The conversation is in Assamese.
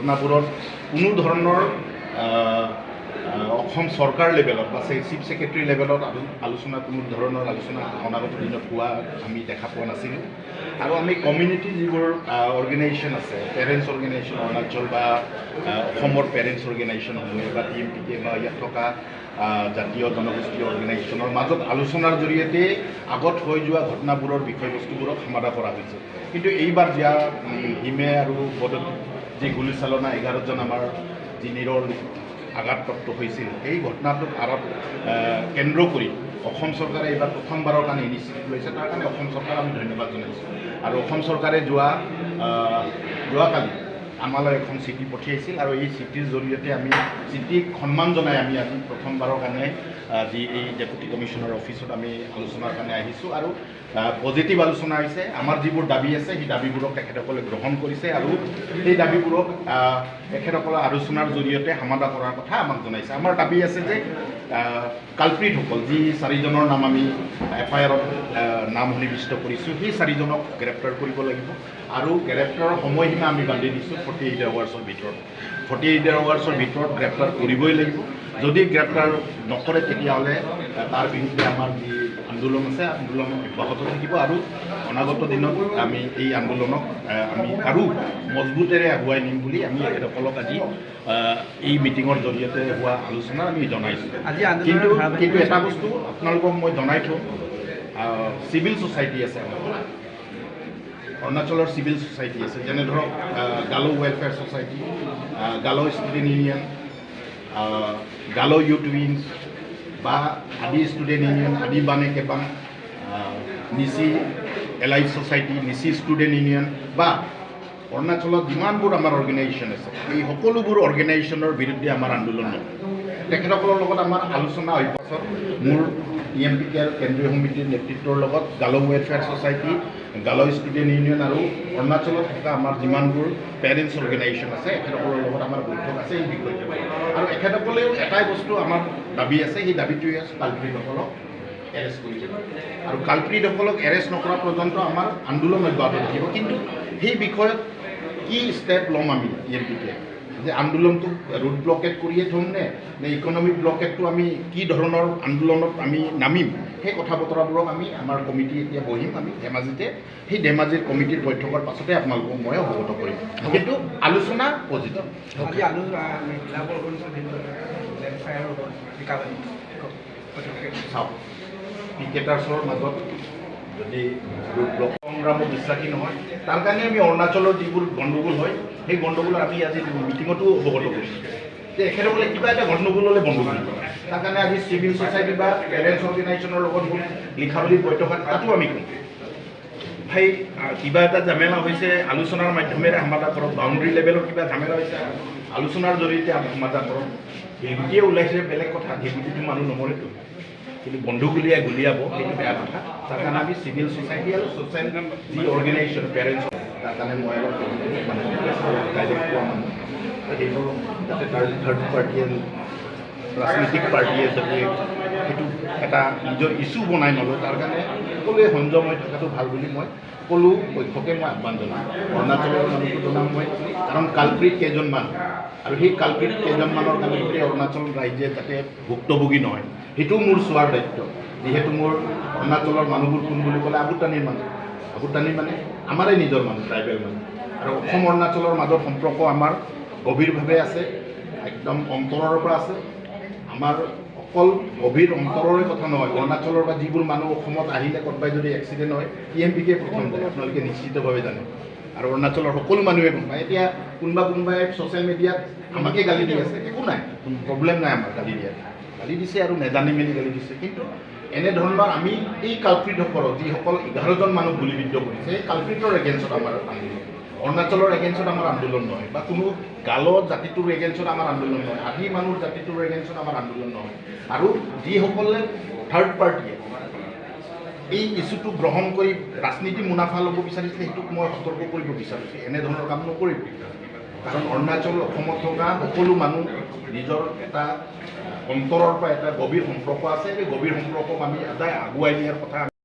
ঘটনাবোৰত কোনো ধৰণৰ অসম চৰকাৰ লেভেলত বা চিফ ছেক্ৰেটাৰী লেভেলত আলোচনা কোনো ধৰণৰ আলোচনা অনাগত দিনত হোৱা আমি দেখা পোৱা নাছিলোঁ। আৰু আমি কমিউনিটি যিবোৰ অৰ্গেনাইজেশ্যন আছে, পেৰেণ্টছ অৰ্গেনাইজেশ্যন অৰুণাচল বা অসমৰ পেৰেণ্টছ অৰ্গেনাইজেশ্যনসমূহে বা TMPK বা ইয়াত থকা জাতীয় জনগোষ্ঠীয় অৰ্গেনাইজেশ্যনৰ মাজত আলোচনাৰ জৰিয়তে আগত হৈ যোৱা ঘটনাবোৰৰ বিষয়বস্তুবোৰক সমাধা কৰা হৈছে। কিন্তু এইবাৰ যিয়া হিমে আৰু বদত যি গুলীচালনা 11জন আমাৰ যি নিৰৰ আঘাতপ্ৰাপ্ত হৈছিল, এই ঘটনাটোক আঁৰত কেন্দ্ৰ কৰি অসম চৰকাৰে এইবাৰ প্ৰথমবাৰৰ কাৰণে ইনিচিয়েটিভ লৈছে। তাৰ কাৰণে অসম চৰকাৰক আমি ধন্যবাদ জনাইছোঁ। আৰু অসম চৰকাৰে যোৱাকালি আমালৈ এখন চিঠি পঠিয়াইছিল আৰু এই চিঠিৰ জৰিয়তে আমি চিঠিক সন্মান জনাই আমি আজি প্ৰথমবাৰৰ কাৰণে যি এই ডেপুটি কমিশ্যনাৰ অফিচত আমি আলোচনাৰ কাৰণে আহিছোঁ। আৰু পজিটিভ আলোচনা হৈছে। আমাৰ যিবোৰ দাবী আছে সেই দাবীবোৰক তেখেতসকলে গ্ৰহণ কৰিছে আৰু সেই দাবীবোৰক তেখেতসকলে আলোচনাৰ জৰিয়তে সমাধা কৰাৰ কথা আমাক জনাইছে। আমাৰ দাবী আছে যে কালপ্ৰিটসকল যি 4জনৰ নাম আমি FIR-ত নাম সন্নিৱিষ্ট কৰিছোঁ, সেই 4জনক গ্ৰেপ্তাৰ কৰিব লাগিব। আৰু গ্ৰেপ্তাৰৰ সময়সীমা আমি বান্ধি দিছোঁ 48 আৱাৰ্ছৰ ভিতৰত। 48 আৱাৰ্ছৰ ভিতৰত গ্ৰেপ্তাৰ কৰিবই লাগিব। যদি গ্ৰেপ্তাৰ নকৰে তেতিয়াহ'লে তাৰ বিৰুদ্ধে আমাৰ যি আন্দোলন আছে, আন্দোলন অব্যাহত থাকিব। আৰু অনাগত দিনত আমি এই আন্দোলনক আমি আৰু মজবুতেৰে আগুৱাই নিম বুলি আমি তেখেতসকলক আজি এই মিটিঙৰ জৰিয়তে হোৱা আলোচনা আমি জনাইছোঁ। কিন্তু এটা বস্তু আপোনালোকক মই জনাই থওঁ, চিভিল ছ'চাইটি আছে অৰুণাচলৰ চিভিল ছ'চাইটি আছে, যেনে ধৰক Galo welfare society, Galo student union, Galo youth wings বা Adi student union, Adi Bane Kebang, Nyishi elite society, Nyishi student union বা অৰুণাচলত যিমানবোৰ আমাৰ অৰ্গেনাইজেশ্যন আছে, এই সকলোবোৰ অৰ্গেনাইজেশ্যনৰ বিৰুদ্ধে আমাৰ আন্দোলন নহয়। তেখেতসকলৰ লগত আমাৰ আলোচনা হোৱাৰ পাছত মোৰ TMPK কেন্দ্ৰীয় সমিতিৰ নেতৃত্বৰ লগত গালো welfare society, Galo student union আৰু অৰুণাচলত থকা আমাৰ যিমানবোৰ পেৰেণ্টছ অৰ্গেনাইজেশ্যন আছে, এখেতসকলৰ লগত আমাৰ বৈঠক আছে এই বিষয়টো। আৰু এখেতসকলেও এটাই বস্তু আমাৰ দাবী আছে, সেই দাবীটোৱে আছে কালপ্ৰিটসকলক এৰেষ্ট কৰি দিব। আৰু কালপ্ৰিটসকলক এৰেষ্ট নকৰা পৰ্যন্ত আমাৰ আন্দোলন অব্যাহত থাকিব। কিন্তু সেই বিষয়ত কি ষ্টেপ ল'ম আমি TMPK, যে আন্দোলনটোক ৰোড ব্লকেট কৰিয়ে থ'ম নে ইকনমিক ব্লকেটটো আমি কি ধৰণৰ আন্দোলনত আমি নামিম, সেই কথা বতৰাবোৰক আমি আমাৰ কমিটি এতিয়া বহিম আমি ধেমাজিতে। সেই ধেমাজিৰ কমিটিৰ বৈঠকৰ পাছতে আপোনালোকক মই অৱগত কৰিম। কিন্তু আলোচনা পজিটিভ। চাওক, পিকেটাৰ্ছৰ মাজত যদি ৰোড ব্লক সংগ্ৰামত বিশ্বাসী নহয়, তাৰ কাৰণে আমি অৰুণাচলৰ যিবোৰ গণ্ডগোল হয় সেই গণ্ডগোলত আমি আজি মিটিঙতো অৱগত কৰিছোঁ যে এখেতসকলে কিবা এটা গণ্ডগোল হ'লে বন্ধ কৰিব। তাৰ কাৰণে আজি চিভিল ছ'চাইটি বা পেৰেণ্টছ অৰ্গেনাইজেশ্যনৰ লগত লিখাৱলী বৈঠকত তাতো আমি কওঁ ভাই কিবা এটা ঝামেলা হৈছে আলোচনাৰ মাধ্যমেৰে সমাধা কৰক। বাউণ্ডেৰী লেভেলৰ কিবা ঝামেলা হৈছে আলোচনাৰ জৰিয়তে সমাধা কৰক। ভেগুটিয়ে ওলাইছে বেলেগ কথা, ভেগুটিটো মানুহ নমৰেতো, কিন্তু বন্ধুক উলিয়াই গুলিয়াব সেইটো বেয়া কথা। তাৰ কাৰণে আমি চিভিল ছ'চাইটি আৰু ছ'চিয়েল যি অৰ্গেনাইজেশ্যন পেৰেণ্টছ, তাৰ কাৰণে মই অলপ মানে গাইডেন্স পোৱা মানুহ সেইবোৰ যাতে থাৰ্ড পাৰ্টিয়ে ৰাজনৈতিক পাৰ্টিয়ে যাতে সেইটো এটা নিজৰ ইছ্যু বনাই নলয়, তাৰ কাৰণে সকলোৱে সংযম হৈ থকাটো ভাল বুলি মই সকলো পক্ষকে মই আহ্বান জনাম। অৰুণাচলৰ মানুহটো জনাম মই, কাৰণ কালপ্ৰিট কেইজনমান আৰু সেই কালপ্ৰিট কেইজনমানৰ কাৰণে গোটেই অৰুণাচল ৰাইজে যাতে ভুক্তভোগী নহয় সেইটো মোৰ চোৱাৰ দায়িত্ব। যিহেতু মোৰ অৰুণাচলৰ মানুহবোৰ কোন বুলি ক'লে আবুতানীৰ মানুহ, আবুতানী মানে আমাৰে নিজৰ মানুহ, ট্ৰাইবেল মানুহ। আৰু অসম অৰুণাচলৰ মাজত সম্পৰ্ক আমাৰ গভীৰভাৱে আছে, একদম অন্তৰৰ পৰা আছে। আমাৰ অকল গভীৰ অন্তৰৰে কথা নহয়, অৰুণাচলৰ পৰা যিবোৰ মানুহ অসমত আহিলে ক'ৰবাই যদি এক্সিডেণ্ট হয় TMPK প্ৰথম যায়, আপোনালোকে নিশ্চিতভাৱে জানে। আৰু অৰুণাচলৰ সকলো মানুহে গম পায়। এতিয়া কোনোবাই ছ'চিয়েল মিডিয়াত আমাকে গালি দি আছে, একো নাই, প্ৰব্লেম নাই আমাৰ গালি দিয়াত, গালি দিছে আৰু নেজানি মেলি গালি দিছে। কিন্তু এনেধৰণৰ আমি এই কালপ্ৰিটসকলক যিসকল 11জন মানুহ গুলীবিদ্ধ কৰিছে, এই কালপ্ৰিটৰ এগেইনষ্টত আমাৰ আন্দোলন, অৰুণাচলৰ এগেইনষ্টত আমাৰ আন্দোলন নহয়, বা কোনো গালো জাতিটোৰ এগেইনষ্টত আমাৰ আন্দোলন নহয়, আদি মানুহৰ জাতিটোৰ এগেইনষ্টত আমাৰ আন্দোলন নহয়। আৰু যিসকলে থাৰ্ড পাৰ্টিয়ে এই ইছ্যুটো গ্ৰহণ কৰি ৰাজনীতি মুনাফা ল'ব বিচাৰিছে, সেইটোক মই সতৰ্ক কৰিব বিচাৰিছোঁ, এনেধৰণৰ কাম নকৰিব। কাৰণ অৰুণাচল অসমত থকা সকলো মানুহ নিজৰ এটা অন্তৰৰ পৰা এটা গভীৰ সম্পৰ্ক আছে। এই গভীৰ সম্পৰ্কক আমি সদায় আগুৱাই নিয়াৰ কথা